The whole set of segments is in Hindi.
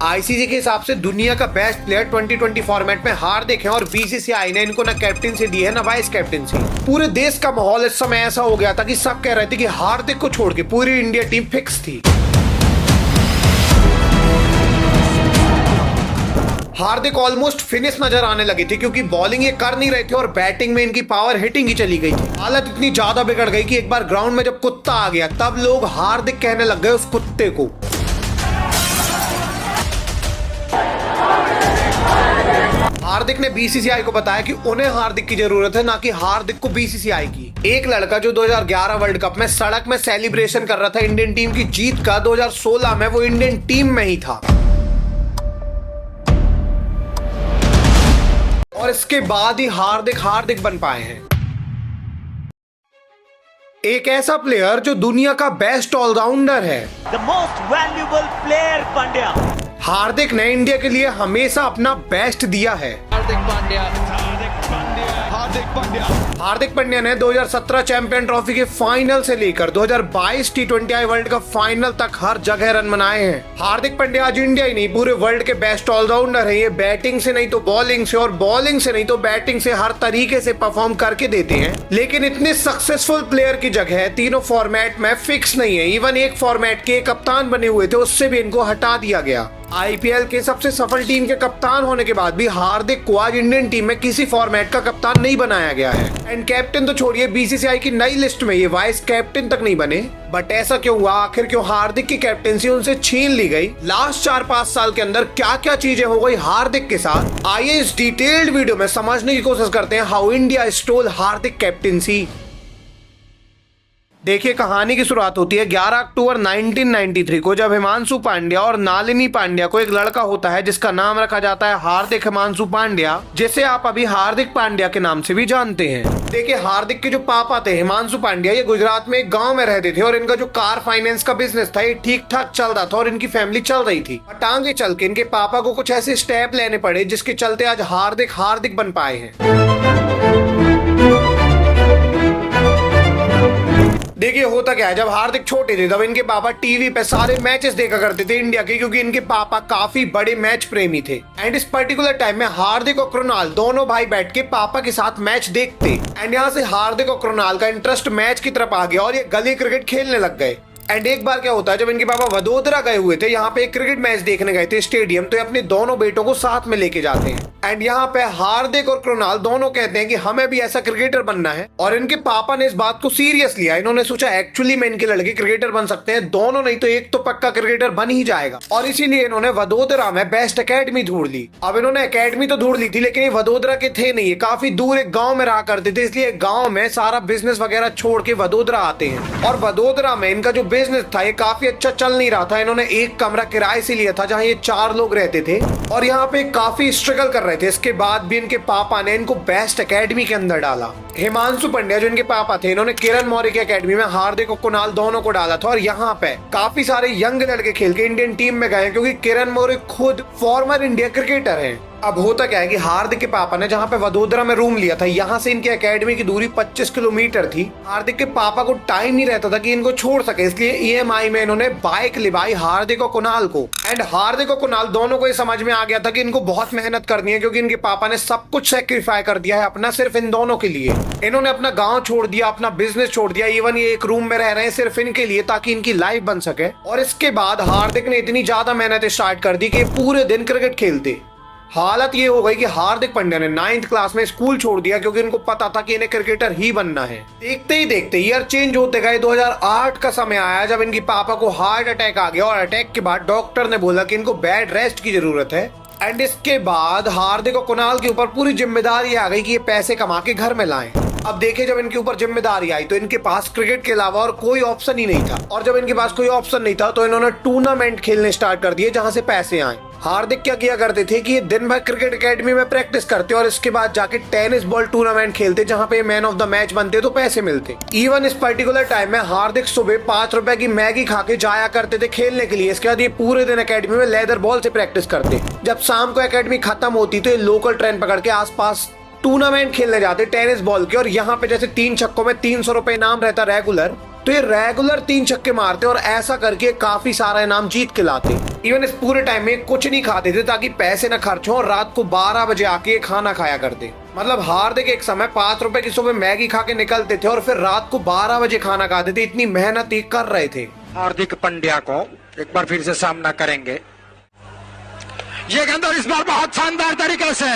आईसीसी के हिसाब से दुनिया का बेस्ट प्लेयर 2020 फॉर्मेट में हार्दिक है और बीसीसीआई ने इनको ना कैप्टनसी दी है ना वाइस कैप्टनसी। पूरे देश का माहौल इस समय ऐसा हो गया था कि सब कह रहे थे कि हार्दिक को छोड़ के पूरी इंडिया टीम फिक्स थी। हार्दिक ऑलमोस्ट फिनिश नजर आने लगी थी क्योंकि बॉलिंग ये कर नहीं रहे थे और बैटिंग में इनकी पावर हिटिंग ही चली गई थी। हालत इतनी ज्यादा बिगड़ गई कि एक बार ग्राउंड में जब कुत्ता आ गया तब लोग हार्दिक कहने लग गए उस कुत्ते को। हार्दिक ने बीसीसीआई को बताया कि उन्हें हार्दिक की जरूरत है, ना कि हार्दिक को बीसीसीआई की। एक लड़का जो 2011 वर्ल्ड कप में सड़क में सेलिब्रेशन कर रहा था इंडियन टीम की जीत का, 2016 में वो इंडियन टीम में ही था। और इसके बाद ही हार्दिक बन पाए हैं। एक ऐसा प्लेयर जो दुनिया का बेस्ट ऑलराउंडर है। The most valuable player, Pandya. हार्दिक ने इंडिया के लिए हमेशा अपना बेस्ट दिया है। हार्दिक पांड्या ने 2017 चैंपियन ट्रॉफी के फाइनल से लेकर 2022 T20I वर्ल्ड कप फाइनल तक हर जगह रन बनाए हैं। हार्दिक पांड्या आज इंडिया ही नहीं पूरे वर्ल्ड के बेस्ट ऑलराउंडर है। ये बैटिंग से नहीं तो बॉलिंग से और बॉलिंग से नहीं तो बैटिंग से हर तरीके से परफॉर्म करके देते हैं। लेकिन इतने सक्सेसफुल प्लेयर की जगह तीनों फॉर्मेट में फिक्स नहीं है। इवन एक फॉर्मेट के कप्तान बने हुए थे, उससे भी इनको हटा दिया गया। आईपीएल के सबसे सफल टीम के कप्तान होने के बाद भी हार्दिक को आज इंडियन टीम में किसी फॉर्मेट का कप्तान नहीं बनाया गया है। एंड कैप्टन तो छोड़िए, बीसीसीआई की नई लिस्ट में ये वाइस कैप्टन तक नहीं बने। बट ऐसा क्यों हुआ? आखिर क्यों हार्दिक की कैप्टनसी उनसे छीन ली गई? लास्ट 4-5 साल के अंदर क्या क्या चीजें हो गई हार्दिक के साथ, आइए इस डिटेल्ड वीडियो में समझने की कोशिश करते हैं। How India stole Hardik captaincy. देखिए, कहानी की शुरुआत होती है 11 अक्टूबर 1993 को, जब हिमांशु पांड्या और नालिनी पांड्या को एक लड़का होता है जिसका नाम रखा जाता है हार्दिक हिमांशु पांड्या, जिसे आप अभी हार्दिक पांड्या के नाम से भी जानते हैं। देखिए, हार्दिक के जो पापा थे हिमांशु पांड्या, ये गुजरात में एक गांव में रहते थे और इनका जो कार फाइनेंस का बिजनेस था ये ठीक ठाक चल रहा था और इनकी फैमिली चल रही थी। बट आगे चल के इनके पापा को कुछ ऐसे स्टेप लेने पड़े जिसके चलते आज हार्दिक बन पाए हैं। देखिए, होता क्या है, जब हार्दिक छोटे थे तब इनके पापा टीवी पे सारे मैचेस देखा करते थे इंडिया के, क्योंकि इनके पापा काफी बड़े मैच प्रेमी थे। एंड इस पर्टिकुलर टाइम में हार्दिक और कृणाल दोनों भाई बैठ के पापा के साथ मैच देखते। एंड यहाँ से हार्दिक और कृणाल का इंटरेस्ट मैच की तरफ आ गया और ये गली क्रिकेट खेलने लग गए। एंड एक बार क्या होता है, जब इनके पापा वडोदरा गए हुए थे, यहाँ पे एक क्रिकेट मैच देखने गए थे स्टेडियम, तो ये अपने दोनों बेटों को साथ में लेके जाते हैं। एंड यहाँ पे हार्दिक और कृणाल दोनों कहते हैं कि हमें भी ऐसा क्रिकेटर बनना है। और इनके पापा ने इस बात को सीरियस लिया। इन्होंने सोचा एक्चुअली में इनके लड़के क्रिकेटर बन सकते हैं, दोनों नहीं तो एक तो पक्का क्रिकेटर बन ही जाएगा। और इसीलिए इन्होंने वडोदरा में बेस्ट अकेडमी ढूंढ ली। अब इन्होंने अकेडमी तो ढूंढ ली थी, लेकिन ये वडोदरा के थे नहीं, ये काफी दूर एक गाँव में रहा करते थे, इसलिए गाँव में सारा बिजनेस वगैरह छोड़ के वडोदरा आते हैं। और वडोदरा में इनका जो बिजनेस था ये काफी अच्छा चल नहीं रहा था। इन्होंने एक कमरा किराए से लिया था जहां ये 4 लोग रहते थे और यहाँ पे काफी स्ट्रगल कर रहे थे। इसके बाद भी इनके पापा ने इनको बेस्ट एकेडमी के अंदर डाला। हिमांशु पांड्या जो इनके पापा थे, इन्होंने किरण मौर्य की एकेडमी में हार्दिक और कुणाल दोनों को डाला था और यहाँ पे काफी सारे यंग लड़के खेल के इंडियन टीम में गए, क्योंकि किरण मौर्य खुद फॉर्मर इंडिया क्रिकेटर है। अब होता क्या है कि हार्दिक के पापा ने जहाँ पे वडोदरा में रूम लिया था, यहाँ से इनकी एकेडमी की दूरी 25 किलोमीटर थी। हार्दिक के पापा को टाइम नहीं रहता था कि इनको छोड़ सके, इसलिए ईएमआई में इन्होंने बाइक लिवाई हार्दिक और कुणाल को। एंड हार्दिक और कुणाल दोनों को ये समझ में आ गया था कि इनको बहुत मेहनत करनी है, क्योंकि इनके पापा ने सब कुछ सेक्रीफाई कर दिया है अपना सिर्फ इन दोनों के लिए। इन्होंने अपना गाँव छोड़ दिया, अपना बिजनेस छोड़ दिया, इवन ये एक रूम में रह रहे हैं सिर्फ इनके लिए, ताकि इनकी लाइफ बन सके। और इसके बाद हार्दिक ने इतनी ज्यादा मेहनत स्टार्ट कर दी कि पूरे दिन क्रिकेट खेलते। हालत ये हो गई कि हार्दिक पांड्या ने 9th क्लास में स्कूल छोड़ दिया, क्योंकि इनको पता था कि इन्हें क्रिकेटर ही बनना है। देखते ही देखते ईयर चेंज होते गए। 2008 का समय आया जब इनके पापा को हार्ट अटैक आ गया और अटैक के बाद डॉक्टर ने बोला कि इनको बेड रेस्ट की जरूरत है। एंड इसके बाद हार्दिक और कुणाल के ऊपर पूरी जिम्मेदारी आ गई कि ये पैसे कमा के घर में लाएं। अब देखिए, जब इनके ऊपर जिम्मेदारी आई तो इनके पास क्रिकेट के अलावा और कोई ऑप्शन ही नहीं था। और जब इनके पास कोई ऑप्शन नहीं था तो इन्होंने टूर्नामेंट खेलने स्टार्ट कर दिए जहां से पैसे आए। हार्दिक क्या किया करते थे कि ये दिन भर क्रिकेट एकेडमी में प्रैक्टिस करते और इसके बाद जाके टेनिस बॉल टूर्नामेंट खेलते, जहां पे मैन ऑफ द मैच बनते तो पैसे मिलते। इवन इस पर्टिकुलर टाइम में हार्दिक सुबह 5 रुपए की मैगी खा के जाया करते थे खेलने के लिए। इसके बाद ये पूरे दिन एकेडमी में लेदर बॉल से प्रैक्टिस करते। जब शाम को एकेडमी खत्म होती तो ये लोकल ट्रेन पकड़ के आसपास टूर्नामेंट खेलने जाते टेनिस बॉल के। और यहाँ पे जैसे 3 छक्कों में 300 रुपए इनाम रहता रेगुलर, तो ये रेगुलर 3 छक्के मारते और ऐसा करके काफी सारा इनाम जीत के लाते। इवन इस पूरे टाइम में कुछ नहीं खाते थे ताकि पैसे न खर्च हो और रात को 12 बजे आके खाना खाया करते। मतलब हार्दिक एक समय 5 रुपए की सुबह मैगी खा के निकलते थे और फिर रात को 12 बजे खाना खाते थे। इतनी मेहनत ये कर रहे थे। हार्दिक पांड्या को एक बार फिर से सामना करेंगे। ये गेंद इस बार बहुत शानदार तरीके से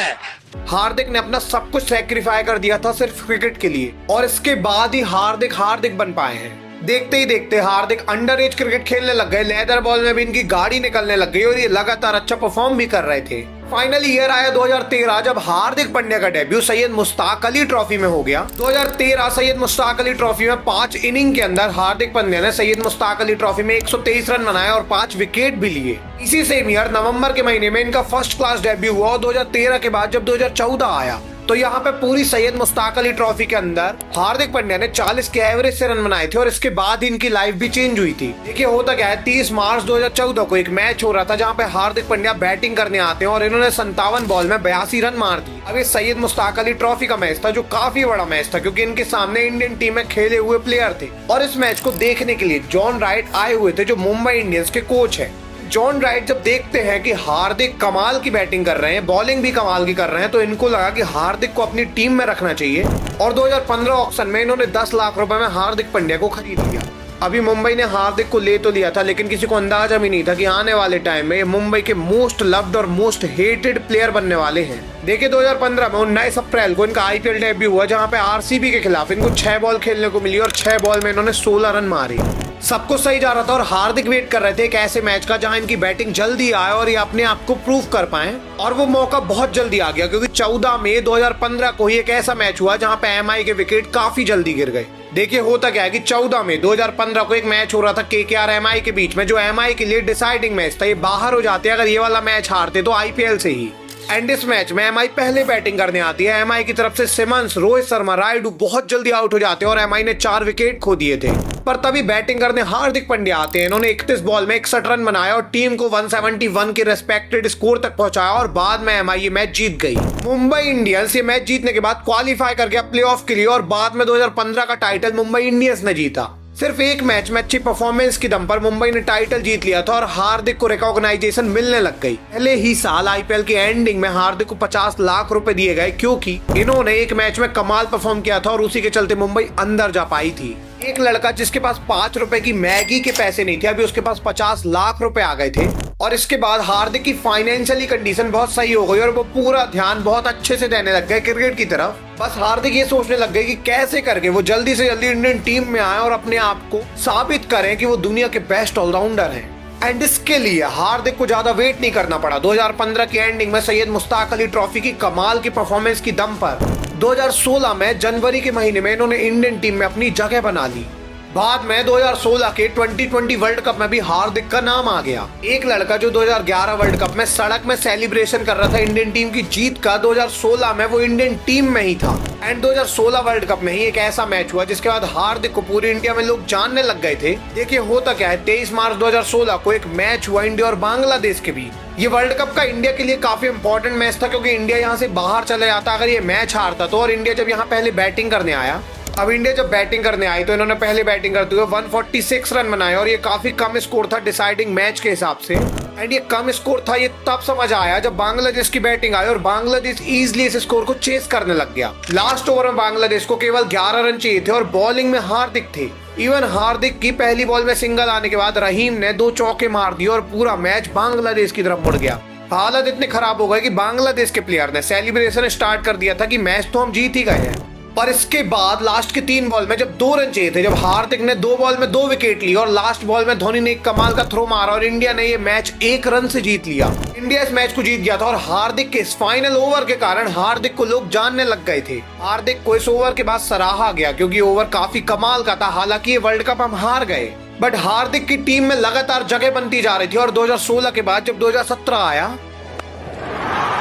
हार्दिक ने अपना सब कुछ सेक्रीफाई कर दिया था सिर्फ क्रिकेट के लिए और इसके बाद ही हार्दिक बन पाए हैं। देखते ही देखते हार्दिक अंडर एज क्रिकेट खेलने लग गए। लेदर बॉल में भी इनकी गाड़ी निकलने लग गई और ये लगातार अच्छा परफॉर्म भी कर रहे थे। फाइनली ईयर आया 2013 जब हार्दिक पांड्या का डेब्यू सैयद मुश्ताक अली ट्रॉफी में हो गया। 2013 सैयद मुश्ताक अली ट्रॉफी में 5 इनिंग के अंदर हार्दिक पांड्या ने सैयद मुश्ताक अली ट्रॉफी में 123 रन बनाए और 5 विकेट भी लिए। इसी सेम ईयर नवंबर के महीने में इनका फर्स्ट क्लास डेब्यू हुआ और 2013 के बाद जब 2014 आया तो यहाँ पे पूरी सैयद मुश्ताक अली ट्रॉफी के अंदर हार्दिक पांड्या ने 40 के एवरेज से रन बनाए थे और इसके बाद इनकी लाइफ भी चेंज हुई थी। देखिए होता क्या है, 30 मार्च 2014 को एक मैच हो रहा था जहाँ पे हार्दिक पांड्या बैटिंग करने आते हैं और इन्होंने 57 बॉल में 82 रन मार दिए। अब ये सैयद मुश्ताक अली ट्रॉफी का मैच था जो काफी बड़ा मैच था क्योंकि इनके सामने इंडियन टीम में खेले हुए प्लेयर थे और इस मैच को देखने के लिए जॉन राइट आए हुए थे जो मुंबई इंडियंस के कोच है। जॉन राइट जब देखते हैं कि हार्दिक कमाल की बैटिंग कर रहे हैं, बॉलिंग भी कमाल की कर रहे हैं, तो इनको लगा कि हार्दिक को अपनी टीम में रखना चाहिए और 2015 ऑक्शन में इन्होंने 10 लाख रुपए में हार्दिक पांड्या को खरीद लिया। अभी मुंबई ने हार्दिक को ले तो लिया था लेकिन किसी को अंदाजा भी नहीं था कि आने वाले टाइम में ये मुंबई के मोस्ट लव्ड और मोस्ट हेटेड प्लेयर बनने वाले हैं। देखिए 2015 में 19 अप्रैल को इनका आईपीएल डेब्यू हुआ जहां पे आरसीबी के खिलाफ इनको 6 बॉल खेलने को मिली और 6 बॉल में इन्होंने 16 रन मारे। सब कुछ सही जा रहा था और हार्दिक वेट कर रहे थे एक ऐसे मैच का जहां इनकी बैटिंग जल्दी आए और ये अपने आप को प्रूव कर पाए और वो मौका बहुत जल्दी आ गया क्योंकि 14 मई 2015 को ही एक ऐसा मैच हुआ जहां पे एमआई के विकेट काफी जल्दी गिर गए। देखिए होता क्या है कि 14 मई 2015 को एक मैच हो रहा था केकेआर एमआई के बीच में जो एमआई के लिए डिसाइडिंग मैच था। ये बाहर हो जाते अगर ये वाला मैच हारते तो आईपीएल से ही। एंड इस मैच में एमआई पहले बैटिंग करने आती है। एमआई की तरफ से सिमंस, रोहित शर्मा, रायडू बहुत जल्दी आउट हो जाते हैं और एमआई ने 4 विकेट खो दिए थे। पर तभी बैटिंग करने हार्दिक पांड्या आते हैं। इन्होंने 31 बॉल में 61 रन बनाया और टीम को 171 के रेस्पेक्टेड स्कोर तक पहुंचाया और बाद में एमआई ये मैच जीत गई। मुंबई इंडियंस ये मैच जीतने के बाद क्वालिफाई कर गया प्लेऑफ के लिए और बाद में 2015 का टाइटल मुंबई इंडियंस ने जीता। सिर्फ एक मैच में अच्छी परफॉर्मेंस की दम पर मुंबई ने टाइटल जीत लिया था और हार्दिक को रिकॉग्नाइजेशन मिलने लग गई। पहले ही साल आईपीएल के एंडिंग में हार्दिक को 50 लाख रुपए दिए गए क्योंकि इन्होंने एक मैच में कमाल परफॉर्म किया था और उसी के चलते मुंबई अंदर जा पाई थी। एक लड़का जिसके पास 5 रुपए की मैगी के पैसे नहीं थे अभी उसके पास 50 लाख रुपए आ गए थे और इसके बाद हार्दिक की फाइनेंशियली कंडीशन बहुत सही हो गई और वो पूरा ध्यान बहुत अच्छे से देने लग गए क्रिकेट की तरफ। बस हार्दिक ये सोचने लग गए कि कैसे करके वो जल्दी से जल्दी इंडियन टीम में आए और अपने आप को साबित करें कि वो दुनिया के बेस्ट ऑलराउंडर हैं। एंड इसके लिए हार्दिक को ज्यादा वेट नहीं करना पड़ा। 2015 की एंडिंग में सैयद मुश्ताक अली ट्रॉफी की कमाल की परफॉर्मेंस की दम पर 2016 में जनवरी के महीने में इन्होंने इंडियन टीम में अपनी जगह बना ली। बाद में 2016 के 2020 वर्ल्ड कप में भी हार्दिक का नाम आ गया। एक लड़का जो 2011 वर्ल्ड कप में सड़क में सेलिब्रेशन कर रहा था इंडियन टीम की जीत का, 2016 में वो इंडियन टीम में ही था। एंड 2016 वर्ल्ड कप में ही एक ऐसा मैच हुआ जिसके बाद हार्दिक को पूरी इंडिया में लोग जानने लग गए थे। देखिए होता क्या है, 23 मार्च 2016 को एक मैच हुआ इंडिया और बांग्लादेश के बीच। ये वर्ल्ड कप का इंडिया के लिए काफी इंपॉर्टेंट मैच था क्योंकि इंडिया यहाँ से बाहर चले जाता अगर ये मैच हारता तो। और इंडिया जब यहाँ पहले बैटिंग करने आया, अब इंडिया जब बैटिंग करने आई तो इन्होंने पहले बैटिंग करते हुए 146 रन बनाए और ये काफी कम स्कोर था डिसाइडिंग मैच के हिसाब से। एंड ये कम स्कोर था ये तब समझ आया जब बांग्लादेश की बैटिंग आई और बांग्लादेश इजीली इस स्कोर को चेस करने लग गया। लास्ट ओवर में बांग्लादेश को केवल 11 रन चाहिए थे और बॉलिंग में हार्दिक थे। इवन हार्दिक की पहली बॉल में सिंगल आने के बाद रहीम ने 2 चौके मार दिए और पूरा मैच बांग्लादेश की तरफ मुड़ गया। हालत इतने खराब हो गए कि बांग्लादेश के प्लेयर ने सेलिब्रेशन स्टार्ट कर दिया था कि मैच तो हम जीत ही गए हैं। पर इसके बाद लास्ट के 3 बॉल में जब 2 रन चाहिए थे, जब हार्दिक ने 2 बॉल में 2 विकेट ली और लास्ट बॉल में धोनी ने एक कमाल का थ्रो मारा और इंडिया ने ये मैच 1 रन से जीत लिया। इंडिया इस मैच को जीत गया था और हार्दिक के इस फाइनल ओवर के कारण हार्दिक को लोग जानने लग गए थे। हार्दिक को इस ओवर के बाद सराहा गया क्योंकि ओवर काफी कमाल का था। हालांकि ये वर्ल्ड कप हम हार गए बट हार्दिक की टीम में लगातार जगह बनती जा रही थी और 2016 के बाद जब 2017 आया,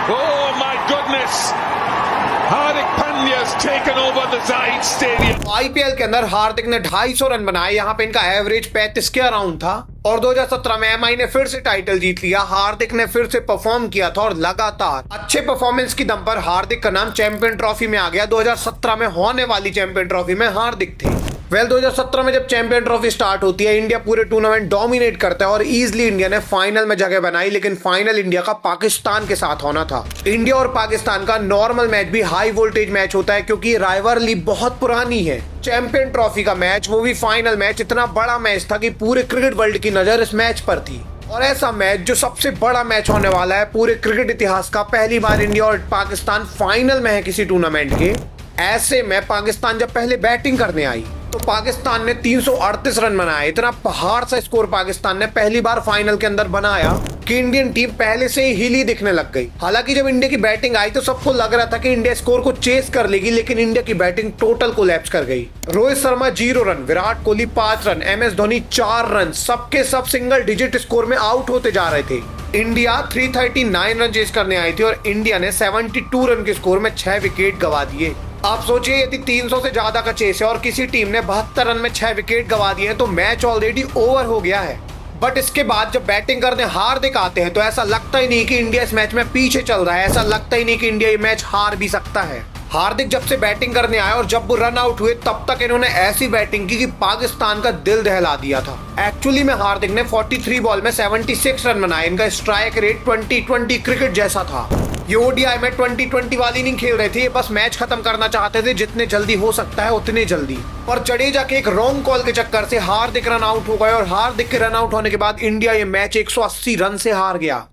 Oh my goodness! Hardik Pandya's taken over the Zaid Stadium. IPL के अंदर हार्दिक ने 250 रन बनाए। यहाँ पे इनका एवरेज 35 के अराउंड था और 2017 में एमआई ने फिर से टाइटल जीत लिया। हार्दिक ने फिर से परफॉर्म किया था और लगातार अच्छे परफॉर्मेंस की दम पर हार्दिक का नाम चैंपियन ट्रॉफी में आ गया। 2017 में होने वाली चैंपियन ट्रॉफी में हार्दिक थे। वेल 2017 में जब चैंपियन ट्रॉफी स्टार्ट होती है, इंडिया पूरे टूर्नामेंट डोमिनेट करता है और इजीली इंडिया ने फाइनल में जगह बनाई, लेकिन फाइनल इंडिया का पाकिस्तान के साथ होना था। इंडिया और पाकिस्तान का नॉर्मल मैच भी हाई वोल्टेज मैच होता है क्योंकि राइवलरी बहुत पुरानी है। चैंपियन ट्रॉफी का मैच, वो भी फाइनल मैच, इतना बड़ा मैच था कि पूरे क्रिकेट वर्ल्ड की नजर इस मैच पर थी। और ऐसा मैच जो सबसे बड़ा मैच होने वाला है पूरे क्रिकेट इतिहास का, पहली बार इंडिया और पाकिस्तान फाइनल में है किसी टूर्नामेंट के। ऐसे में पाकिस्तान जब पहले बैटिंग करने आई तो पाकिस्तान ने 338 रन बनाए। इतना पहाड़ सा स्कोर पाकिस्तान ने पहली बार फाइनल के अंदर बनाया कि इंडियन टीम पहले से ही हिली दिखने लग गई। हालांकि जब इंडिया की बैटिंग आई तो सबको लग रहा था कि इंडिया स्कोर को चेस कर लेगी, लेकिन इंडिया की बैटिंग टोटल कोलैप्स कर गई। Rohit Sharma 0 run, Virat Kohli 5 run, MS Dhoni 4 run, सबके सब सिंगल डिजिट स्कोर में आउट होते जा रहे थे। इंडिया 339 रन चेस करने आई थी और इंडिया ने 72 रन के स्कोर में 6 विकेट गवा दिए। आप सोचिए, यदि 300 से ज्यादा का चेस है और किसी टीम ने 72 रन में 6 विकेट गवा दिए हैं तो मैच ऑलरेडी ओवर हो गया है। बट इसके बाद जब बैटिंग करने हार्दिक आते हैं तो ऐसा लगता ही नहीं कि इंडिया इस मैच में पीछे चल रहा है, ऐसा लगता ही नहीं कि इंडिया ये मैच हार भी सकता है। हार्दिक जब से बैटिंग करने आए और जब वो रन आउट हुए तब तक इन्होंने ऐसी बैटिंग की कि पाकिस्तान का दिल दहला दिया था। एक्चुअली में हार्दिक ने 43 बॉल में 76 रन बनाए। इनका स्ट्राइक रेट 2020 क्रिकेट जैसा था। ये ODI में 2020 वाली नहीं खेल रहे थे, ये बस मैच खत्म करना चाहते थे, जितने जल्दी हो सकता है उतने जल्दी। और जडेजा के एक रॉन्ग कॉल के चक्कर से हार्दिक रन आउट हो गए और हार्दिक के रन आउट होने के बाद इंडिया ये मैच 180 रन से हार गया।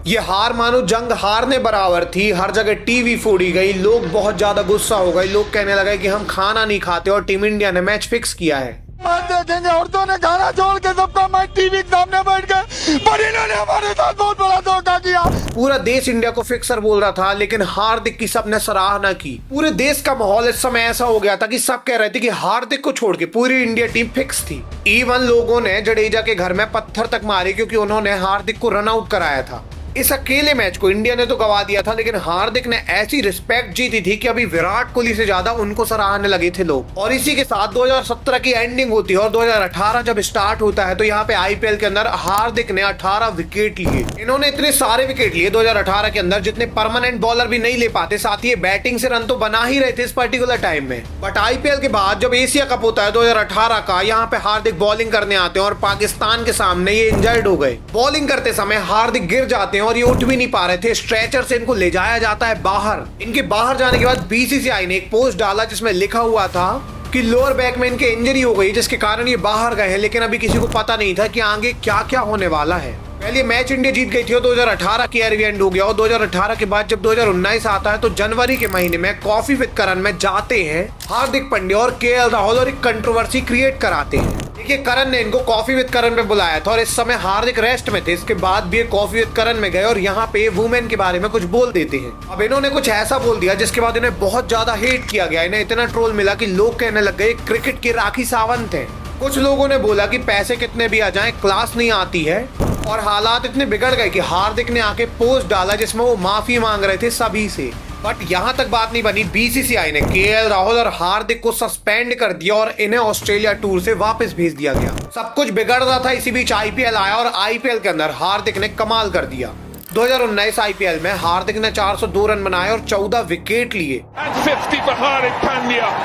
ये हार मानो जंग हारने बराबर थी। हर जगह टीवी फोड़ी गई, लोग बहुत ज्यादा गुस्सा हो गए, लोग कहने लगे कि हम खाना नहीं खाते और टीम इंडिया ने मैच फिक्स किया है। देखेंगे औरतों ने खाना छोड़ के सबका मैच टीवी के सामने बैठ गए, पर इन्होंने हमारे साथ बहुत बड़ा धोखा किया। पूरा देश इंडिया को फिक्सर बोल रहा था, लेकिन हार्दिक की सबने सराहना की। पूरे देश का माहौल इस समय ऐसा हो गया था कि सब कह रहे थे कि हार्दिक को छोड़ के पूरी इंडिया टीम फिक्स थी। इवन लोगों ने जडेजा के घर में पत्थर तक मारे क्योंकि उन्होंने हार्दिक को रन आउट कराया था। इस अकेले मैच को इंडिया ने तो गवा दिया था, लेकिन हार्दिक ने ऐसी रिस्पेक्ट जीती थी कि अभी विराट कोहली से ज्यादा उनको सराहने लगे थे लोग। और इसी के साथ 2017 की एंडिंग होती है और 2018 जब स्टार्ट होता है तो यहाँ पे IPL के अंदर हार्दिक ने 18 विकेट लिए। इन्होंने इतने सारे विकेट लिए 2018 के अंदर जितने परमानेंट बॉलर भी नहीं ले पाते। साथ ही बैटिंग से रन तो बना ही रहे थे इस पर्टिकुलर टाइम में। बट IPL के बाद जब एशिया कप होता है 2018 का, यहाँ पे हार्दिक बॉलिंग करने आते हैं और पाकिस्तान के सामने ये इंजर्ड हो गए। बॉलिंग करते समय हार्दिक गिर जाते हैं और ये उठ भी नहीं पा रहे थे। स्ट्रेचर से इनको ले जाया जाता है बाहर। इनके बाहर जाने के बाद BCCI ने एक पोस्ट डाला जिसमें लिखा हुआ था कि लोअर बैक में इनके इंजरी हो गई जिसके कारण ये बाहर गए हैं, लेकिन अभी किसी को पता नहीं था कि आगे क्या क्या होने वाला है। पहले मैच इंडिया जीत गई थी और 2018 की ईयर भी एंड हो गया और 2018 के बाद जब 2019 आता है तो जनवरी के महीने में कॉफी विद करण में जाते हैं हार्दिक पांड्या और KL राहुल और एक कंट्रोवर्सी क्रिएट कराते हैं। देखिए, करण ने इनको कॉफी विद करण पे बुलाया था और इस समय हार्दिक रेस्ट में थे। इसके बाद भी कॉफी विद करण में गए और यहाँ पे वुमेन के बारे में कुछ बोल देते हैं। अब इन्होंने कुछ ऐसा बोल दिया जिसके बाद इन्हें बहुत ज्यादा हेट किया गया। इन्हें इतना ट्रोल मिला कि लोग कहने लग गए क्रिकेट की राखी सावंत है। कुछ लोगों ने बोला कि पैसे कितने भी आ जाएं क्लास नहीं आती है। और हालात इतने बिगड़ गए कि हार्दिक ने आके पोस्ट डाला जिसमें वो माफी मांग रहे थे सभी से। बट यहाँ तक बात नहीं बनी, BCCI ने KL राहुल और हार्दिक को सस्पेंड कर दिया और इन्हें ऑस्ट्रेलिया टूर से वापस भेज दिया गया। सब कुछ बिगड़ रहा था, इसी बीच IPL आया और IPL के अंदर हार्दिक ने कमाल कर दिया। 2019 IPL में हार्दिक ने 402 रन बनाए और 14 विकेट लिए। 50 for Hardik Pandya,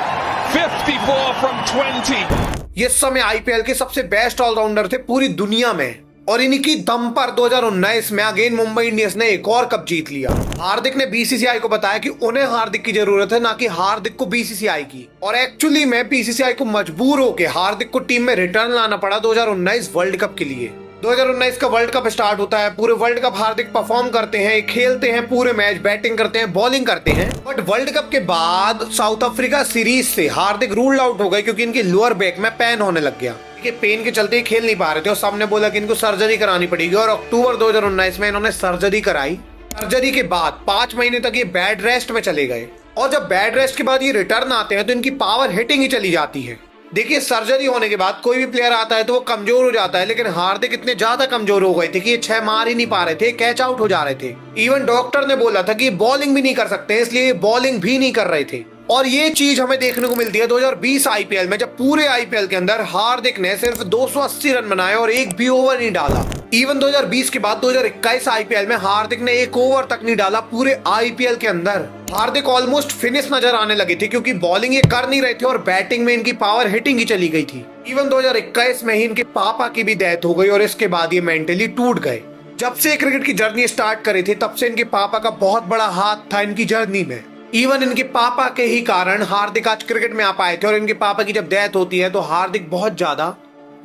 54 from 20. ये समय IPL के सबसे बेस्ट ऑलराउंडर थे पूरी दुनिया में और इनकी दम पर 2019 में अगेन मुंबई इंडियंस ने एक और कप जीत लिया। हार्दिक ने BCCI को बताया कि उन्हें हार्दिक की जरूरत है, ना कि हार्दिक को BCCI की। और एक्चुअली में BCCI को मजबूर होकर हार्दिक को टीम में रिटर्न लाना पड़ा 2019 वर्ल्ड कप के लिए। 2019 का वर्ल्ड कप स्टार्ट होता है। पूरे वर्ल्ड कप हार्दिक परफॉर्म करते हैं, खेलते हैं पूरे मैच, बैटिंग करते हैं, बॉलिंग करते हैं। बट वर्ल्ड कप के बाद साउथ अफ्रीका सीरीज से हार्दिक रूल्ड आउट हो गए क्योंकि इनके लोअर बैक में पेन होने लग गया। पेन के चलते ही खेल नहीं पा रहे थे और सबने बोला कि इनको सर्जरी करानी पड़ेगी और अक्टूबर 2019 में इन्होंने सर्जरी कराई। सर्जरी के बाद 5 महीने तक ये बेड रेस्ट में चले गए और जब बेड रेस्ट के बाद ये रिटर्न आते हैं तो इनकी पावर हिटिंग ही चली जाती है। देखिए, सर्जरी होने के बाद कोई भी प्लेयर आता है तो वो कमजोर हो जाता है, लेकिन हार्दिक इतने ज्यादा कमजोर हो गए थे कि ये 6 मार ही नहीं पा रहे थे, कैच आउट हो जा रहे थे। इवन डॉक्टर ने बोला था कि बॉलिंग भी नहीं कर सकते, इसलिए बॉलिंग भी नहीं कर रहे थे। और ये चीज हमें देखने को मिलती है 2020 आईपीएल में, जब पूरे आईपीएल के अंदर हार्दिक ने सिर्फ 280 रन बनाए और एक भी ओवर नहीं डाला। इवन 2020 के बाद 2021 आईपीएल में हार्दिक ने एक ओवर तक नहीं डाला पूरे आईपीएल के अंदर। हार्दिक ऑलमोस्ट फिनिश नजर आने लगे थे क्योंकि बॉलिंग ये कर नहीं रहे थे और बैटिंग में इनकी पावर हिटिंग ही चली गई थी। इवन 2021 में ही इनके पापा की भी डेथ हो गई और इसके बाद ये मेंटली टूट गए। जब से क्रिकेट की जर्नी स्टार्ट करी थी तब से इनके पापा का बहुत बड़ा हाथ था इनकी जर्नी में। इवन इनके पापा के ही कारण हार्दिक आज क्रिकेट में आ पाए थे। और इनके पापा की जब डेथ होती है तो हार्दिक बहुत ज्यादा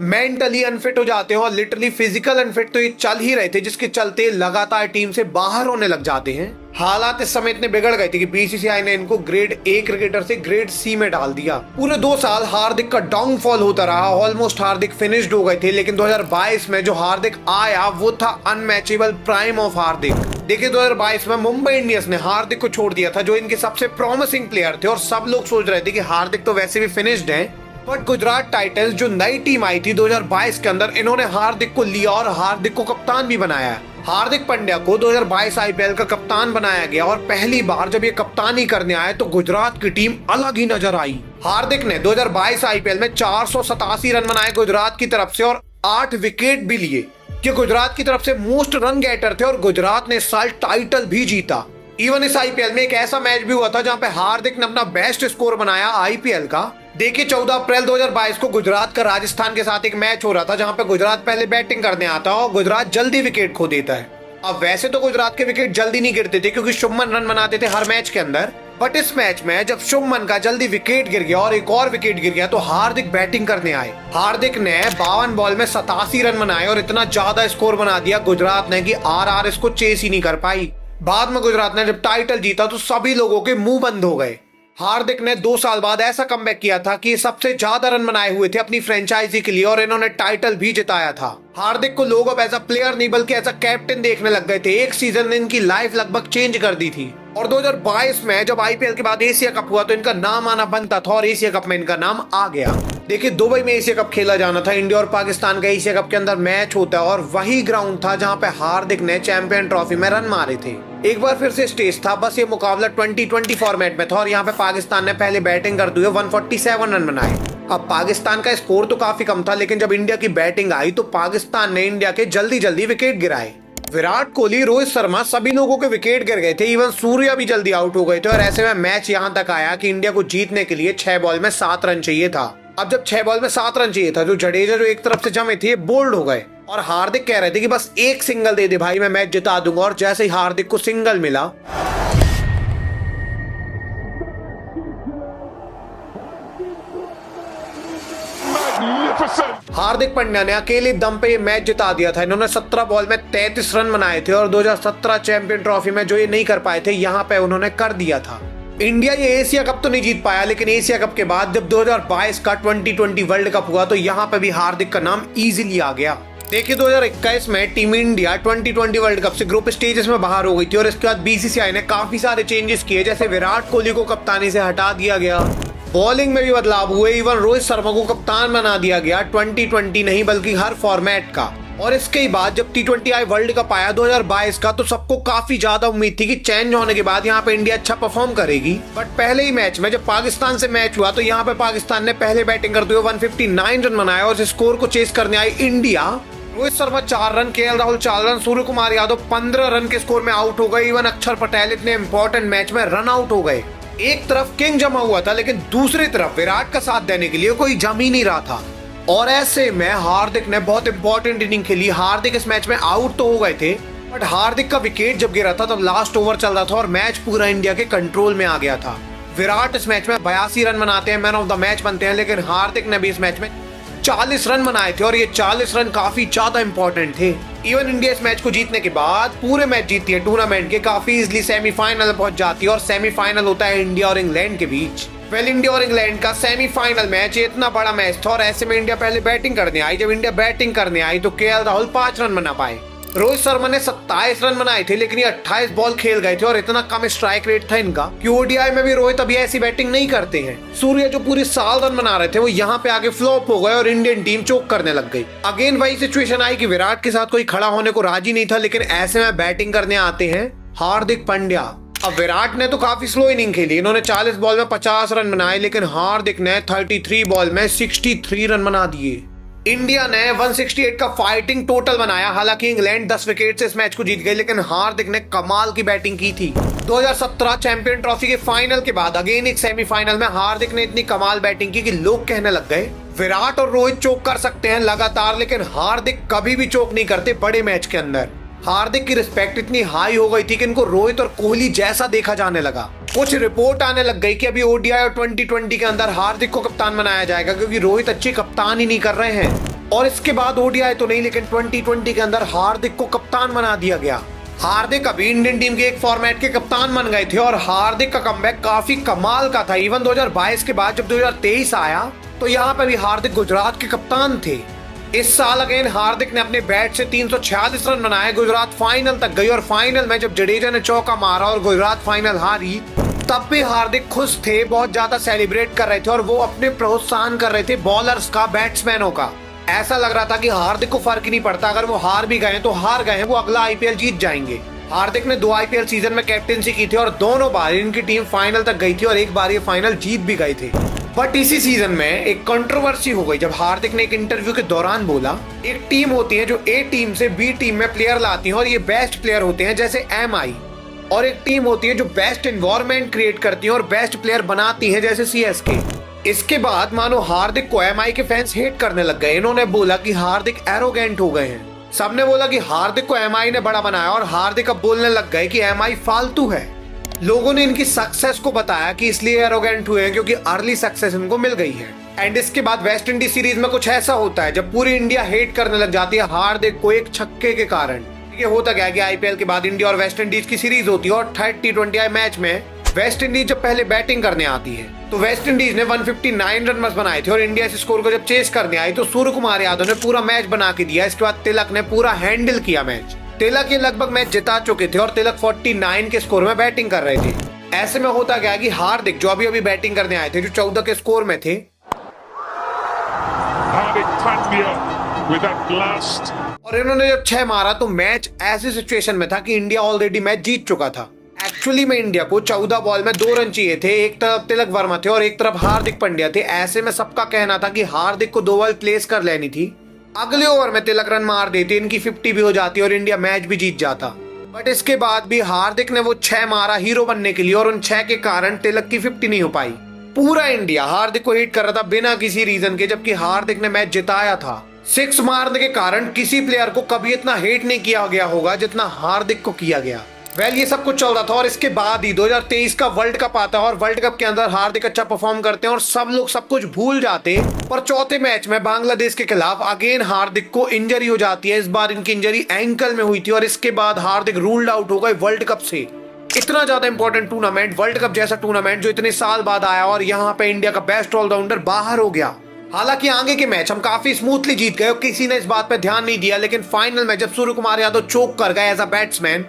मेंटली अनफिट हो जाते हैं और लिटरली फिजिकल अनफिट तो ये चल ही रहे थे, जिसके चलते लगातार टीम से बाहर होने लग जाते हैं। हालात इस समय इतने बिगड़ गए थे कि बीसीसीआई ने इनको ग्रेड ए क्रिकेटर से ग्रेड सी में डाल दिया। पूरे 2 साल हार्दिक का डाउनफॉल होता रहा। ऑलमोस्ट हार्दिक फिनिश्ड हो गए थे, लेकिन 2022 में जो हार्दिक आया वो था अनमैचेबल प्राइम ऑफ हार्दिक। देखिए 2022 में मुंबई इंडियंस ने हार्दिक को छोड़ दिया था, जो इनके सबसे प्रॉमिसिंग प्लेयर थे और सब लोग सोच रहे थे कि हार्दिक तो वैसे भी फिनिश्ड है। बट गुजरात टाइटंस जो नई टीम आई थी 2022 के अंदर, इन्होंने हार्दिक को लिया और हार्दिक को कप्तान भी बनाया। हार्दिक पांड्या को 2022 आईपीएल का कप्तान बनाया गया और पहली बार जब ये कप्तानी करने आए तो गुजरात की टीम अलग ही नजर आई। हार्दिक ने 2022 आईपीएल में 487 रन बनाए गुजरात की तरफ से और 8 विकेट भी लिए। ये गुजरात की तरफ से मोस्ट रन गेटर थे और गुजरात ने इस साल टाइटल भी जीता। इवन इस आईपीएल में एक ऐसा मैच भी हुआ था जहां पे हार्दिक ने अपना बेस्ट स्कोर बनाया आईपीएल का। देखिए 14 अप्रैल 2022 को गुजरात का राजस्थान के साथ एक मैच हो रहा था जहां पे गुजरात पहले बैटिंग करने आता है और गुजरात जल्दी विकेट खो देता है। अब वैसे तो गुजरात के विकेट जल्दी नहीं गिरते थे क्योंकि शुभमन रन बनाते थे हर मैच के अंदर, बट इस मैच में जब शुभमन का जल्दी विकेट गिर गया और एक और विकेट गिर गया तो हार्दिक बैटिंग करने आए। हार्दिक ने 52 बॉल में 87 रन बनाए और इतना ज्यादा स्कोर बना दिया गुजरात ने कि आरआर इसको चेस ही नहीं कर पाई। बाद में गुजरात ने जब टाइटल जीता तो सभी लोगों के मुंह बंद हो गए। हार्दिक ने 2 साल बाद ऐसा कमबैक किया था कि सबसे ज्यादा रन बनाए हुए थे अपनी फ्रेंचाइजी के लिए और इन्होंने टाइटल भी जिताया था। हार्दिक को लोग अब एज अ प्लेयर नहीं बल्कि एज अ कैप्टन देखने लग गए थे। एक सीजन ने इनकी लाइफ लगभग चेंज कर दी थी। और 2022 में जब आईपीएल के बाद एशिया कप हुआ तो इनका नाम आना बनता था और एशिया कप में इनका नाम आ गया। देखिए दुबई में एशिया कप खेला जाना था। इंडिया और पाकिस्तान का एशिया कप के अंदर मैच होता है और वही ग्राउंड था जहां पे हार्दिक ने चैंपियन ट्रॉफी में रन मारे थे। एक बार फिर से स्टेज था, बस ये मुकाबला 2020 फॉर्मेट में था और यहाँ पे पाकिस्तान ने पहले बैटिंग करते हुए 147 रन बनाए। अब पाकिस्तान का स्कोर तो काफी कम था, लेकिन जब इंडिया की बैटिंग आई तो पाकिस्तान ने इंडिया के जल्दी जल्दी विकेट गिराए। विराट कोहली, रोहित शर्मा, सभी लोगों के विकेट गिर गए थे। इवन सूर्या भी जल्दी आउट हो गए थे और ऐसे में मैच यहाँ तक आया कि इंडिया को जीतने के लिए 6 बॉल में 7 रन चाहिए था। अब जब 6 बॉल में 7 रन चाहिए था, जो जडेजा जो एक तरफ से जमे थे बोल्ड हो गए और हार्दिक कह रहे थे कि बस एक सिंगल दे दे भाई, मैं मैच जिता दूंगा। और जैसे ही हार्दिक को सिंगल मिला हार्दिक पांड्या ने अकेले दम पे ये मैच जिता दिया था। इन्होंने 17 बॉल में 33 रन बनाए थे और 2017 चैंपियन ट्रॉफी में जो ये नहीं कर पाए थे यहाँ पे उन्होंने कर दिया था। इंडिया ये एशिया कप तो नहीं जीत पाया, लेकिन एशिया कप के बाद जब 2022 का 2020 वर्ल्ड कप हुआ तो यहाँ पे भी हार्दिक का नाम इजीली आ गया। देखिए 2021 में टीम इंडिया 2020 वर्ल्ड कप से ग्रुप स्टेजेस में बाहर हो गई थी और इसके बाद बीसीसीआई ने काफी सारे चेंजेस किए, जैसे विराट कोहली को कप्तानी से हटा दिया गया, बॉलिंग में भी बदलाव हुए, इवन रोहित शर्मा को कप्तान बना दिया गया 2020 नहीं बल्कि हर फॉर्मेट का। और इसके बाद जब T20I वर्ल्ड कप आया 2022 का तो सबको काफी ज्यादा उम्मीद थी कि चेंज होने के बाद यहाँ पे इंडिया अच्छा परफॉर्म करेगी। बट पहले ही मैच में जब पाकिस्तान से मैच हुआ तो यहाँ पे पाकिस्तान ने पहले बैटिंग करते हुए 159 रन बनाए और इस स्कोर को चेस करने आई India. Rohit Sharma 4 run, KL Rahul 4 run, Suryakumar Yadav 15 run के स्कोर में आउट हो गए। इवन अक्षर पटेल इतने इंपॉर्टेंट मैच में रन आउट हो गए। एक तरफ किंग जमा हुआ था लेकिन दूसरी तरफ विराट का साथ देने के लिए कोई जम ही नहीं रहा था। और ऐसे में हार्दिक ने बहुत इंपॉर्टेंट इनिंग खेली। हार्दिक इस मैच में आउट तो हो गए थे, बट हार्दिक का विकेट जब गिरा था तब लास्ट ओवर चल रहा था और मैच पूरा इंडिया के कंट्रोल में आ गया था। विराट इस मैच में 82 रन बनाते हैं, मैन ऑफ द मैच बनते हैं, लेकिन हार्दिक ने भी इस मैच में 40 रन बनाए थे और ये 40 रन काफी ज्यादा इंपॉर्टेंट थे। इवन इंडिया इस मैच को जीतने के बाद पूरे मैच जीतती है टूर्नामेंट के, काफी इजीली सेमीफाइनल पहुंच जाती है और सेमीफाइनल होता है इंडिया और इंग्लैंड के बीच। इंडिया और इंग्लैंड का सेमीफाइनल मैच इतना बड़ा मैच था और ऐसे में इंडिया पहले बैटिंग करने आई। जब इंडिया बैटिंग करने आई तो केएल राहुल 5 रन बना पाए। रोहित शर्मा ने 27 रन बनाए थे, लेकिन ये 28 बॉल खेल गए थे और इतना कम स्ट्राइक रेट था इनका कि ओडीआई में भी रोहित अभी ऐसी बैटिंग नहीं करते हैं। सूर्य जो पूरे साल रन बना रहे थे वो यहाँ पे आगे फ्लॉप हो गए और इंडियन टीम चोक करने लग गई। अगेन वही सिचुएशन आई कि विराट के साथ कोई खड़ा होने को राजी नहीं था, लेकिन ऐसे में बैटिंग करने आते हैं हार्दिक पांड्या। अब विराट ने तो काफी स्लो इनिंग खेली, इन्होंने 40 बॉल में 50 रन बनाए, लेकिन हार्दिक ने 33 बॉल में 63 रन बना दिए। इंडिया ने 168 का फाइटिंग टोटल बनाया। हालांकि इंग्लैंड 10 विकेट से इस मैच को जीत गई, लेकिन हार्दिक ने कमाल की बैटिंग की थी। 2017 चैंपियन ट्रॉफी के फाइनल के बाद अगेन एक सेमीफाइनल में हार्दिक ने इतनी कमाल बैटिंग की कि लोग कहने लग गए विराट और रोहित चोक कर सकते हैं लगातार, लेकिन हार्दिक कभी भी चोक नहीं करते बड़े मैच के अंदर। हार्दिक की रिस्पेक्ट इतनी हाई हो गई थी कि इनको रोहित और कोहली जैसा देखा जाने लगा। कुछ रिपोर्ट आने लग गई कि अभी ओडीआई और 2020 के अंदर हार्दिक को कप्तान बनाया जाएगा, क्योंकि रोहित अच्छे कप्तान ही नहीं कर रहे हैं। और इसके बाद ओडीआई तो नहीं, लेकिन 2020 के अंदर हार्दिक को कप्तान बना दिया गया। हार्दिक अभी इंडियन टीम के एक फॉर्मेट के कप्तान बन गए थे और हार्दिक का कमबैक काफी कमाल का था। इवन 2022 के बाद जब 2023 आया तो यहाँ पे भी हार्दिक गुजरात के कप्तान थे। इस साल अगेन हार्दिक ने अपने बैट से 346 रन बनाए, गुजरात फाइनल तक गई और फाइनल में जब जडेजा ने चौका मारा और गुजरात फाइनल हारी, तब भी हार्दिक खुश थे, बहुत ज्यादा सेलिब्रेट कर रहे थे और वो अपने प्रोत्साहन कर रहे थे बॉलर्स का, बैट्समैनों का। ऐसा लग रहा था कि हार्दिक को फर्क ही नहीं पड़ता, अगर वो हार भी गए तो हार गए, वो अगला आईपीएल जीत जाएंगे। हार्दिक ने 2 आईपीएल सीजन में कैप्टेंसी की थी और दोनों बार इनकी टीम फाइनल तक गई थी और एक बार ये फाइनल जीत भी गए थे। बट इसी सीजन में एक कंट्रोवर्सी हो गई जब हार्दिक ने एक इंटरव्यू के दौरान बोला, एक टीम होती है जो ए टीम से बी टीम में प्लेयर लाती है और ये बेस्ट प्लेयर होते हैं जैसे एमआई, और एक टीम होती है जो बेस्ट एनवायरनमेंट क्रिएट करती है और बेस्ट प्लेयर बनाती है जैसे सीएसके। इसके बाद मानो हार्दिक को एमआई के फैंस हेट करने लग गए। इन्होंने बोला कि हार्दिक एरोगेंट हो गए हैं। सबने बोला कि हार्दिक को एमआई ने बड़ा बनाया और हार्दिक अब बोलने लग गए कि एमआई फालतू है। लोगों ने इनकी सक्सेस को बताया कि इसलिए एरोगेंट हुए हैं क्योंकि अर्ली सक्सेस इनको मिल गई है। एंड इसके बाद वेस्ट इंडीज सीरीज में कुछ ऐसा होता है जब पूरी इंडिया हेट करने लग जाती है हार्दिक को एक छक्के के कारण। ये होता क्या है कि आईपीएल के बाद इंडिया और वेस्ट इंडीज की सीरीज होती है और 30-20 मैच में वेस्ट इंडीज जब पहले बैटिंग करने आती है तो वेस्ट इंडीज ने 159 रन बनाए थे और इंडिया इस स्कोर को जब चेस करने आई तो सूर्य कुमार यादव ने पूरा मैच बना के दिया। इसके बाद तिलक ने पूरा हैंडल किया मैच। तिलक ये लगभग मैच जिता चुके थे और तिलक 49 के स्कोर में बैटिंग कर रहे थे। ऐसे में होता क्या कि हार्दिक जो अभी बैटिंग करने आए थे, जो 14 के स्कोर में थे, और इन्होंने जब 6 मारा तो मैच ऐसी सिचुएशन में था कि इंडिया ऑलरेडी मैच जीत चुका था। एक्चुअली में इंडिया को 14 बॉल में 2 रन चाहिए थे। एक तरफ तिलक वर्मा थे और एक तरफ हार्दिक पांड्या थे। ऐसे में सबका कहना था कि हार्दिक को 2 बॉल प्लेस कर लेनी थी, अगले ओवर में तिलक रन मार देते, इनकी 50 भी हो जाती और इंडिया मैच भी जीत जाता। बट इसके बाद भी हार्दिक ने वो 6 मारा हीरो बनने के लिए और उन 6 के कारण तिलक की 50 नहीं हो पाई। पूरा इंडिया हार्दिक को हिट कर रहा था बिना किसी रीजन के, जबकि हार्दिक ने मैच जिताया था। 6 मारने के कारण किसी प्लेयर को कभी इतना हेट नहीं किया गया होगा जितना हार्दिक को किया गया। ये सब कुछ चल रहा था और इसके बाद ही 2023 का वर्ल्ड कप आता है और वर्ल्ड कप के अंदर हार्दिक अच्छा परफॉर्म करते हैं और सब लोग सब कुछ भूल जाते हैं। पर चौथे मैच में बांग्लादेश के खिलाफ अगेन हार्दिक को इंजरी हो जाती है। इस बार इनकी इंजरी एंकल में हुई थी और इसके बाद हार्दिक रूल्ड आउट हो गए वर्ल्ड कप से। इतना ज्यादा इंपॉर्टेंट टूर्नामेंट, वर्ल्ड कप जैसा टूर्नामेंट जो इतने साल बाद आया और यहाँ पे इंडिया का बेस्ट ऑलराउंडर बाहर हो गया। हालांकि आगे के मैच हम काफी स्मूथली जीत गए और किसी ने इस बात पे ध्यान नहीं दिया, लेकिन फाइनल में जब सूर्य कुमार यादव चोक कर गए एज अ बैट्समैन,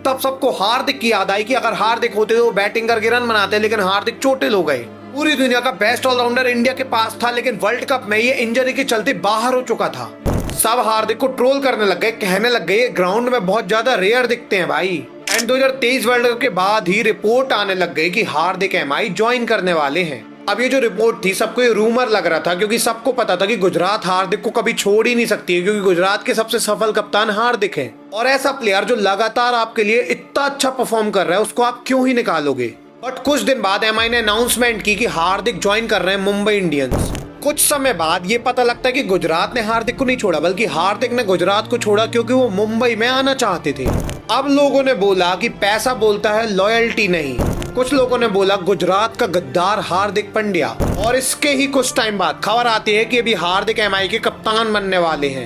तब सबको हार्दिक की याद आई कि अगर हार्दिक होते तो बैटिंग करके रन बनाते, लेकिन हार्दिक चोटिल हो गए। पूरी दुनिया का बेस्ट ऑलराउंडर इंडिया के पास था, लेकिन वर्ल्ड कप में ये इंजरी के चलते बाहर हो चुका था। सब हार्दिक को ट्रोल करने लग गए, कहने लग गए ग्राउंड में बहुत ज्यादा रेयर दिखते हैं भाई। एंड 2023 वर्ल्ड कप के बाद ही रिपोर्ट आने लग गई कि हार्दिक एमआई ज्वाइन करने वाले हैं। अब ये जो रिपोर्ट थी सबको ये रूमर लग रहा था, क्योंकि सबको पता था कि गुजरात हार्दिक को कभी छोड़ ही नहीं सकती है, क्योंकि गुजरात के सबसे सफल कप्तान हार्दिक है और ऐसा प्लेयर जो लगातार आपके लिए इतना अच्छा परफॉर्म कर रहा है उसको आप क्यों ही निकालोगे। बट कुछ दिन बाद एमआई ने अनाउंसमेंट की कि हार्दिक ज्वाइन कर रहे हैं मुंबई इंडियंस। कुछ समय बाद ये पता लगता है कि गुजरात ने हार्दिक को नहीं छोड़ा, बल्कि हार्दिक ने गुजरात को छोड़ा क्योंकि वो मुंबई में आना चाहते थे। अब लोगों ने बोला कि पैसा बोलता है, लॉयल्टी नहीं। कुछ लोगों ने बोला गुजरात का गद्दार हार्दिक पांड्या। और इसके ही कुछ टाइम बाद खबर आती है कि अभी हार्दिक एमआई के कप्तान बनने वाले हैं।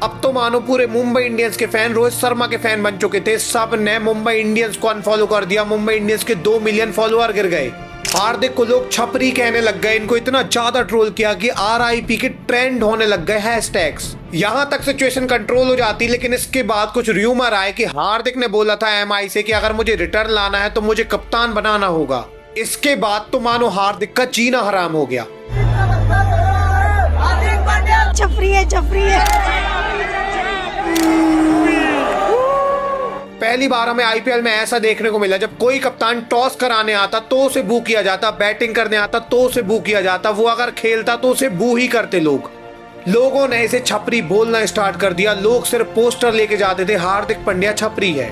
अब तो मानो पूरे मुंबई इंडियंस के फैन रोहित शर्मा के फैन बन चुके थे। सब ने मुंबई इंडियंस को अनफॉलो कर दिया। मुंबई इंडियंस के 2 मिलियन फॉलोअर गिर गए। हार्दिक को लोग छपरी कहने लग गए। इनको इतना ज्यादा ट्रोल किया कि RIP के ट्रेंड होने लग गए हैशटैग्स। यहाँ तक सिचुएशन कंट्रोल हो जाती, लेकिन इसके बाद कुछ र्यूमर आए कि हार्दिक ने बोला था एमआई से कि अगर मुझे रिटर्न लाना है तो मुझे कप्तान बनाना होगा। इसके बाद तो मानो हार्दिक का जीना हराम हो गया। पहली बार हमें आईपीएल में ऐसा देखने को मिला जब कोई कप्तान टॉस कराने आता तो उसे बू किया जाता, बैटिंग करने आता तो उसे बू किया जाता, वो अगर खेलता तो उसे बू ही करते लोग। लोगों ने इसे छपरी बोलना स्टार्ट कर दिया। लोग सिर्फ पोस्टर लेके जाते थे, हार्दिक पांड्या छपरी है।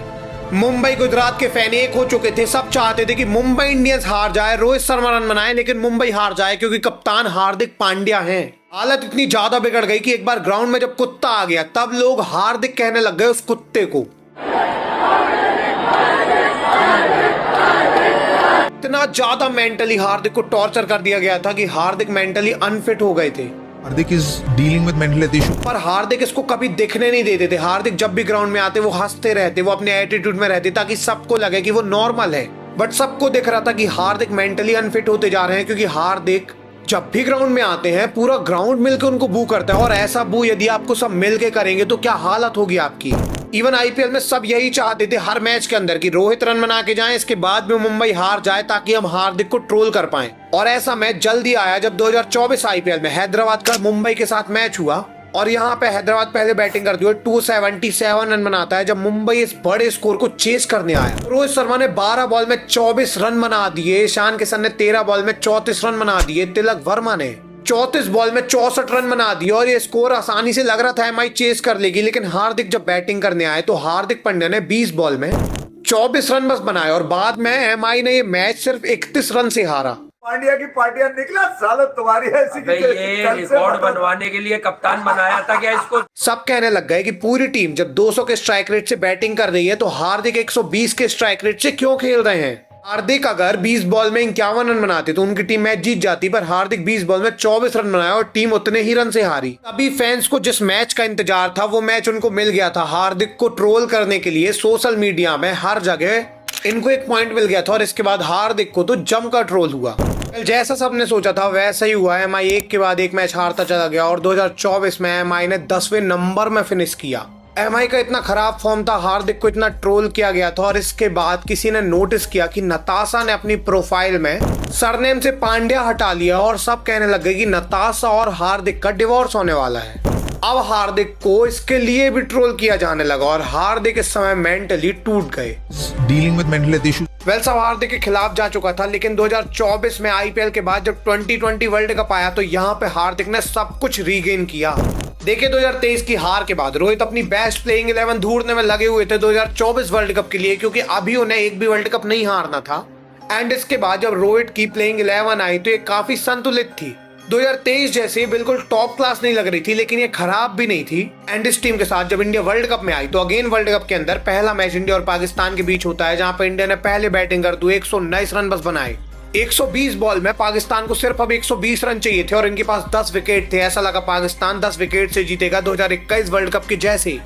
मुंबई गुजरात के फैन एक हो चुके थे। सब चाहते थे कि मुंबई इंडियंस हार जाए, रोहित शर्मा रन बनाए, लेकिन मुंबई हार जाए क्योंकि कप्तान हार्दिक पांड्या हैं। हालत इतनी ज्यादा बिगड़ गई कि एक बार ग्राउंड में जब कुत्ता आ गया तब लोग हार्दिक कहने लग गए उस कुत्ते को। इतना ज्यादा मेंटली हार्दिक को टॉर्चर कर दिया गया था कि हार्दिक मेंटली अनफिट हो गए थे। Hardik is dealing with mental health issue. पर हार्दिक इसको कभी दिखने नहीं देते थे। हार्दिक जब भी ग्राउंड में आते वो हंसते रहते, वो अपने एटीट्यूड में रहते ताकि सबको लगे कि वो नॉर्मल है। बट सबको दिख रहा था कि हार्दिक मेंटली अनफिट होते जा रहे हैं, क्योंकि हार्दिक जब भी ग्राउंड में आते हैं पूरा ग्राउंड मिलकर उनको बू करता है। और ऐसा बू यदि आपको सब मिलके करेंगे तो क्या हालत होगी आपकी। इवन आईपीएल में सब यही चाहते थे हर मैच के अंदर कि रोहित रन बना के जाएं, इसके बाद भी मुंबई हार जाए ताकि हम हार्दिक को ट्रोल कर पाएं। और ऐसा मैच जल्दी आया जब 2024 आईपीएल में हैदराबाद का मुंबई के साथ मैच हुआ और यहाँ पे हैदराबाद पहले बैटिंग करती हुई 277 रन बनाता है जब मुंबई इस बड़े स्कोर को चेस करने आया। रोहित शर्मा ने 12 बॉल में 24 रन बना दिए, ईशान किशन ने 13 बॉल में 34 रन बना दिए, तिलक वर्मा ने 34 बॉल में 64 रन बना दिए। और ये स्कोर आसानी से लग रहा था एमआई चेस कर लेगी, लेकिन हार्दिक जब बैटिंग करने आए तो हार्दिक पांड्या ने 20 बॉल में 24 रन बस बनाए और बाद में एमआई ने ये मैच सिर्फ 31 रन से हारा। पांड्या की पार्टियां निकला सालो तुम्हारी ऐसी ये रिकॉर्ड बनवाने के लिए कप्तान बनाया था क्या इसको? सब कहने लग गए कि पूरी टीम जब 200 के स्ट्राइक रेट से बैटिंग कर रही है तो हार्दिक 120 के स्ट्राइक रेट से क्यों खेल रहे हैं। हार्दिक अगर 20 बॉल में 51 रन बनाते तो उनकी टीम मैच जीत जाती, पर हार्दिक 20 बॉल में 24 रन बनाया और टीम उतने ही रन से हारी। तभी फैंस को जिस मैच का इंतजार था वो मैच उनको मिल गया था। हार्दिक को ट्रोल करने के लिए सोशल मीडिया में हर जगह इनको एक पॉइंट मिल गया था और इसके बाद हार्दिक को तो जमकर ट्रोल हुआ। जैसा सबने सोचा था वैसा ही हुआ। एमआई एक के बाद एक मैच हारता चला गया और 2024 में एमआई ने 10वें नंबर में फिनिश किया। एमआई का इतना खराब फॉर्म था, हार्दिक को इतना ट्रोल किया गया था और इसके बाद किसी ने नोटिस किया कि नताशा ने अपनी प्रोफाइल में सरनेम से पांड्या हटा लिया और सब कहने लग गए कि नताशा और हार्दिक का डिवोर्स होने वाला है। अब हार्दिक को इसके लिए भी ट्रोल किया जाने लगा और हार्दिक इस समय मेंटली टूट गए। Dealing with mental health issue. Well सब हार्दिक के खिलाफ जा चुका था, लेकिन 2024 में आईपीएल के बाद जब 2020 वर्ल्ड कप आया तो यहाँ पे हार्दिक ने सब कुछ रीगेन किया। देखिए 2023 की हार के बाद रोहित अपनी बेस्ट प्लेइंग 11 ढूंढने में लगे हुए थे 2024 वर्ल्ड कप के लिए, क्योंकि अभी उन्हें एक भी वर्ल्ड कप नहीं हारना था। एंड इसके बाद जब रोहित की प्लेइंग 11 आई तो ये काफी संतुलित थी। 2023 जैसे बिल्कुल टॉप क्लास नहीं लग रही थी, लेकिन ये खराब भी नहीं थी। एंड इस टीम के साथ जब इंडिया वर्ल्ड कप में आई तो अगेन वर्ल्ड कप के अंदर पहला मैच इंडिया और पाकिस्तान के बीच होता है, जहां पे इंडिया ने पहले बैटिंग करते हुए 119 रन बस बनाए। 120 बॉल में पाकिस्तान को सिर्फ अब 120 रन चाहिए थे और इनके पास 10 विकेट थे। ऐसा लगा पाकिस्तान 10 विकेट से जीतेगा 2021 वर्ल्ड कप के जैसे।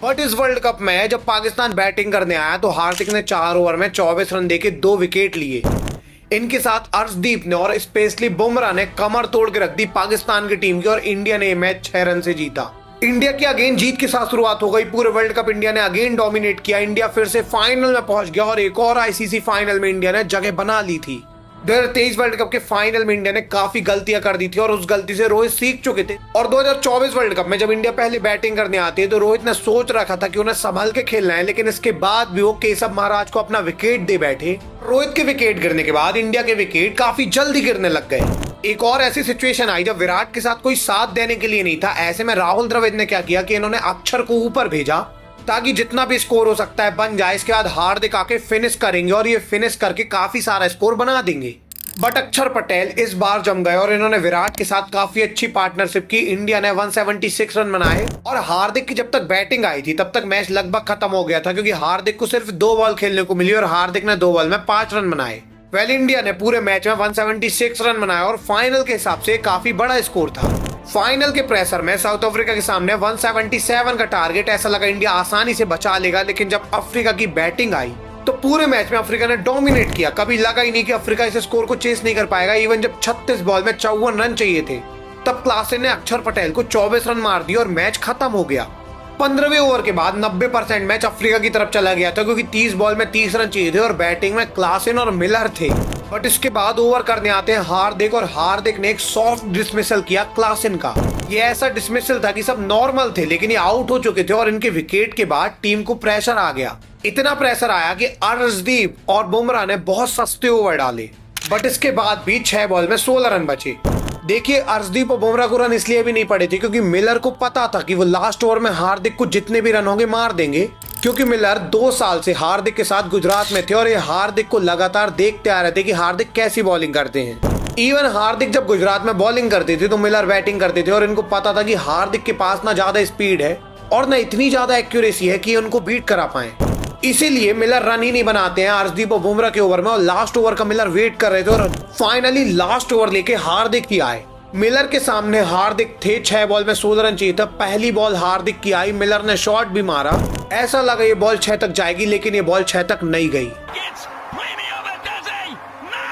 बट इस वर्ल्ड कप में जब पाकिस्तान बैटिंग करने आया तो हार्दिक ने 4 ओवर में 24 रन देके 2 विकेट लिए। इनके साथ अर्शदीप ने और स्पेशली बुमराह ने कमर तोड़ के रख दी पाकिस्तान की टीम की और इंडिया ने मैच 6 रन से जीता। इंडिया की अगेन जीत के साथ शुरुआत हो गई। पूरे वर्ल्ड कप इंडिया ने अगेन डोमिनेट किया। इंडिया फिर से फाइनल में पहुंच गया और एक और आईसीसी फाइनल में इंडिया ने जगह बना ली थी। 2023 वर्ल्ड कप के फाइनल में इंडिया ने काफी गलतियां कर दी थी और उस गलती से रोहित सीख चुके थे। और 2024 वर्ल्ड कप में जब इंडिया पहले बैटिंग करने आती है तो रोहित ने सोच रखा था कि उन्हें संभल के खेलना है, लेकिन इसके बाद भी वो केशव महाराज को अपना विकेट दे बैठे। रोहित के विकेट गिरने के बाद इंडिया के विकेट काफी जल्दी गिरने लग गए। एक और ऐसी सिचुएशन आई जब विराट के साथ कोई साथ देने के लिए नहीं था। ऐसे में राहुल द्रविड़ ने क्या किया कि इन्होंने अक्षर को ऊपर भेजा ताकि जितना भी स्कोर हो सकता है बन जाए। इसके बाद हार्दिक आके फिनिश करेंगे और ये फिनिश करके काफी सारा स्कोर बना देंगे। बट अक्षर पटेल इस बार जम गए और इन्होंने विराट के साथ काफी अच्छी पार्टनरशिप की। इंडिया ने 176 रन बनाए और हार्दिक की जब तक बैटिंग आई थी तब तक मैच लगभग खत्म हो गया था, क्योंकि हार्दिक को सिर्फ 2 बॉल खेलने को मिली और हार्दिक ने 2 बॉल में 5 रन बनाए। वेल इंडिया ने पूरे मैच में 176 रन बनाए और फाइनल के हिसाब से काफी बड़ा स्कोर था। फाइनल के प्रेशर में साउथ अफ्रीका के सामने 177 का टारगेट ऐसा लगा इंडिया आसानी से बचा लेगा, लेकिन जब अफ्रीका की बैटिंग आई तो पूरे मैच में अफ्रीका ने डोमिनेट किया। कभी लगा ही नहीं कि अफ्रीका इस स्कोर को चेस नहीं कर पाएगा। इवन जब 36 बॉल में 54 रन चाहिए थे तब क्लासेन ने अक्षर पटेल को 24 रन मार दिए और मैच खत्म हो गया। 15वें ओवर के बाद 90% मैच अफ्रीका की तरफ चला गया था, क्योंकि 30 बॉल में 30 रन चाहिए थे और बैटिंग में क्लासेन और मिलर थे। बट इसके बाद ओवर करने आते हैं हार्दिक, और हार्दिक ने एक सॉफ्ट डिसमिसल किया क्लासन का। ये ऐसा डिसमिसल था कि सब नॉर्मल थे, लेकिन ये आउट हो चुके थे और इनके विकेट के बाद टीम को प्रेशर आ गया। इतना प्रेशर आया कि अर्शदीप और बुमराह ने बहुत सस्ते ओवर डाले, बट इसके बाद भी 6 बॉल में 16 रन बचे। देखिए, अर्शदीप और बुमराह को रन इसलिए भी नहीं पड़े थे क्योंकि मिलर को पता था कि वो लास्ट ओवर में हार्दिक को जितने भी रन होंगे मार देंगे, क्योंकि मिलर 2 साल से हार्दिक के साथ गुजरात में थे और ये हार्दिक को लगातार देखते आ रहे थे कि हार्दिक कैसी बॉलिंग करते हैं। इवन हार्दिक जब गुजरात में बॉलिंग करते थे तो मिलर बैटिंग करते थे, और इनको पता था कि हार्दिक के पास ना ज्यादा स्पीड है और ना इतनी ज्यादा एक्यूरेसी है कि उनको बीट करा पाए। इसीलिए मिलर रन ही नहीं बनाते हैं अर्शदीप और बुमराह के ओवर में, और लास्ट ओवर का मिलर वेट कर रहे थे और फाइनली लास्ट ओवर लेके हार्दिक ही आए। मिलर के सामने हार्दिक थे, 6 बॉल में 16 रन चाहिए था। पहली बॉल हार्दिक की आई, मिलर ने शॉट भी मारा, ऐसा लगा ये बॉल 6 तक जाएगी, लेकिन ये बॉल 6 तक नहीं गई। Gets plenty of it, does he? No!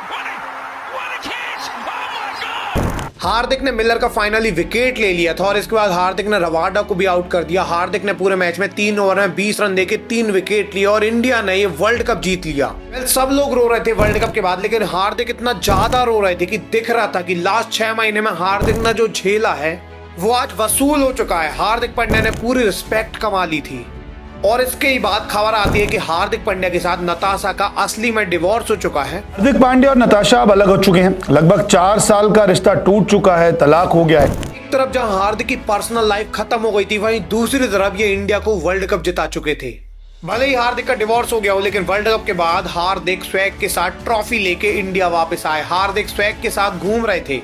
What a catch! Oh my God! हार्दिक ने मिलर का फाइनली विकेट ले लिया था और इसके बाद हार्दिक ने रबाडा को भी आउट कर दिया। हार्दिक ने पूरे मैच में 3 ओवर में 20 रन देके 3 विकेट लिए और इंडिया ने ये वर्ल्ड कप जीत लिया। सब लोग रो रहे थे वर्ल्ड कप के बाद, लेकिन हार्दिक इतना ज्यादा रो रहे थे कि दिख रहा था कि लास्ट 6 महीने में हार्दिक ने जो झेला है वो आज वसूल हो चुका है। हार्दिक पांड्या ने पूरी रिस्पेक्ट कमा ली थी। और इसके ही बाद खबर आती है कि हार्दिक पांड्या के साथ नताशा का असली में डिवोर्स हो चुका है। हार्दिक पांड्या और नताशा अब अलग हो चुके हैं। लगभग 4 साल का रिश्ता टूट चुका है, तलाक हो गया है। एक तरफ जहां हार्दिक की पर्सनल लाइफ खत्म हो गई थी, वहीं दूसरी तरफ ये इंडिया को वर्ल्ड कप जिता चुके थे। भले ही हार्दिक का डिवोर्स हो गया हो, लेकिन वर्ल्ड कप के बाद हार्दिक स्वैग के साथ ट्रॉफी लेके इंडिया वापस आए। हार्दिक स्वैग के साथ घूम रहे थे।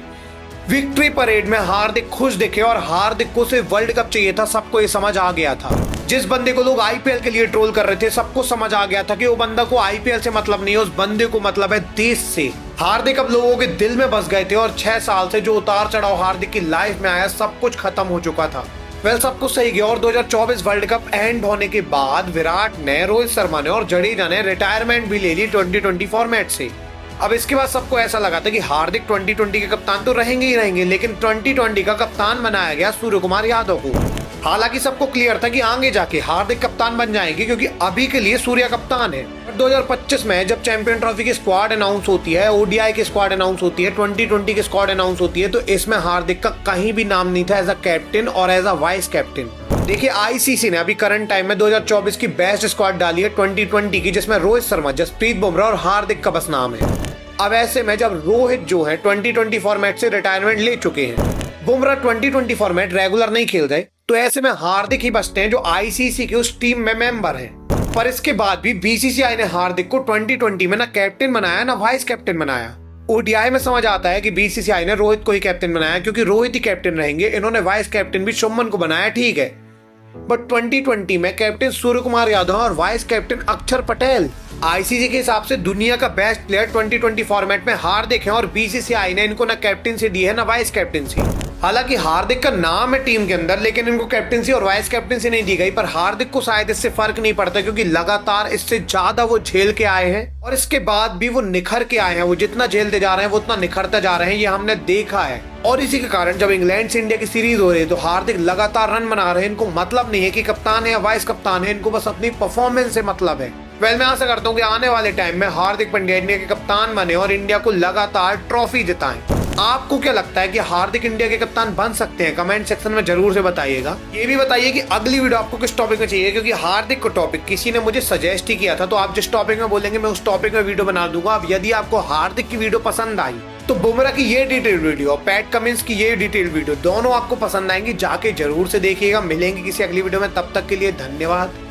विक्ट्री परेड में हार्दिक खुश दिखे और हार्दिक को सिर्फ वर्ल्ड कप चाहिए था। सबको ये समझ आ गया था। जिस बंदे को लोग आईपीएल के लिए ट्रोल कर रहे थे, सबको समझ आ गया था कि वो बंदा को आईपीएल से मतलब नहीं है, उस बंदे को मतलब है देश से। हार्दिक अब लोगों के दिल में बस गए थे और 6 साल से जो उतार चढ़ाव हार्दिक की लाइफ में आया, सब कुछ खत्म हो चुका था। सब कुछ सही गया और 2024 वर्ल्ड कप एंड होने के बाद विराट ने, रोहित शर्मा ने और जडेजा ने रिटायरमेंट भी ले ली 2020 फॉर्मेट से। अब इसके बाद सबको ऐसा लगा था कि हार्दिक 2020 के कप्तान तो रहेंगे ही रहेंगे, लेकिन 2020 का कप्तान बनाया गया सूर्य कुमार यादव को। हालांकि सबको क्लियर था कि आगे जाके हार्दिक कप्तान बन जाएंगे, क्योंकि अभी के लिए सूर्य कप्तान है। 2025 में जब चैंपियन ट्रॉफी की स्क्वाड अनाउंस होती है, ओडीआई की स्क्वाड अनाउंस होती है, 2020 की स्क्वाड अनाउंस होती है, तो इसमें हार्दिक का कहीं भी नाम नहीं था एज अ कैप्टन और एज अ वाइस कैप्टन। देखिए, आईसीसी ने अभी करंट टाइम में 2024 की बेस्ट स्क्वाड डाली है 2020 की, जिसमें रोहित शर्मा, जसप्रीत बुमराह और हार्दिक का बस नाम है। अब ऐसे में जब रोहित जो है 2020 फॉर्मेट से रिटायरमेंट ले चुके हैं, बुमराह 2020 फॉर्मेट रेगुलर नहीं खेल रहे, तो ऐसे में हार्दिक ही बचते हैं जो आईसीसी के उस टीम में मेंबर हैं। पर इसके बाद भी बीसीसीआई ने हार्दिक को 2020 में ना कैप्टन बनाया ना वाइस कैप्टन बनाया। ओडीआई में समझ आता है कि बीसीसीआई ने रोहित को ही कैप्टन बनाया, क्योंकि रोहित ही कैप्टन रहेंगे। इन्होंने वाइस कैप्टन भी शुभमन को बनाया, ठीक है, बट 2020 में कैप्टन सूर्य कुमार यादव और वाइस कैप्टन अक्षर पटेल। आईसीसी के हिसाब से दुनिया का बेस्ट प्लेयर 2020 फॉर्मेट में हार्दिक है और बीसीसीआई ने इनको ना कैप्टनसी दी है ना वाइस कैप्टनसी। हालांकि हार्दिक का नाम है टीम के अंदर, लेकिन इनको कैप्टनसी और वाइस कैप्टनसी नहीं दी गई। पर हार्दिक को शायद इससे फर्क नहीं पड़ता, क्योंकि लगातार इससे ज्यादा वो झेल के आए हैं और इसके बाद भी वो निखर के आए हैं। वो जितना झेलते जा रहे हैं वो उतना निखरते जा रहे हैं, ये हमने देखा है। और इसी के कारण जब इंग्लैंड से इंडिया की सीरीज हो रही है तो हार्दिक लगातार रन बना रहे हैं। इनको मतलब नहीं है कि कप्तान है या वाइस कप्तान है, इनको बस अपनी परफॉर्मेंस से मतलब है। मैं आशा करता हूँ कि आने वाले टाइम में हार्दिक पांड्या इंडिया के कप्तान बने और इंडिया को लगातार ट्रॉफी जिताएं। आपको क्या लगता है कि हार्दिक इंडिया के कप्तान बन सकते हैं? कमेंट सेक्शन में जरूर से बताइएगा। ये भी बताइए कि अगली वीडियो आपको किस टॉपिक में चाहिए, क्योंकि हार्दिक को टॉपिक किसी ने मुझे सजेस्ट ही किया था। तो आप जिस टॉपिक में बोलेंगे मैं उस टॉपिक में वीडियो बना दूंगा। अब यदि आपको हार्दिक की वीडियो पसंद आई तो बुमराह की ये डिटेल वीडियो और पैट कमिंस की ये डिटेल वीडियो दोनों आपको पसंद आएंगी, जाके जरूर से देखिएगा। मिलेंगे किसी अगली वीडियो में, तब तक के लिए धन्यवाद।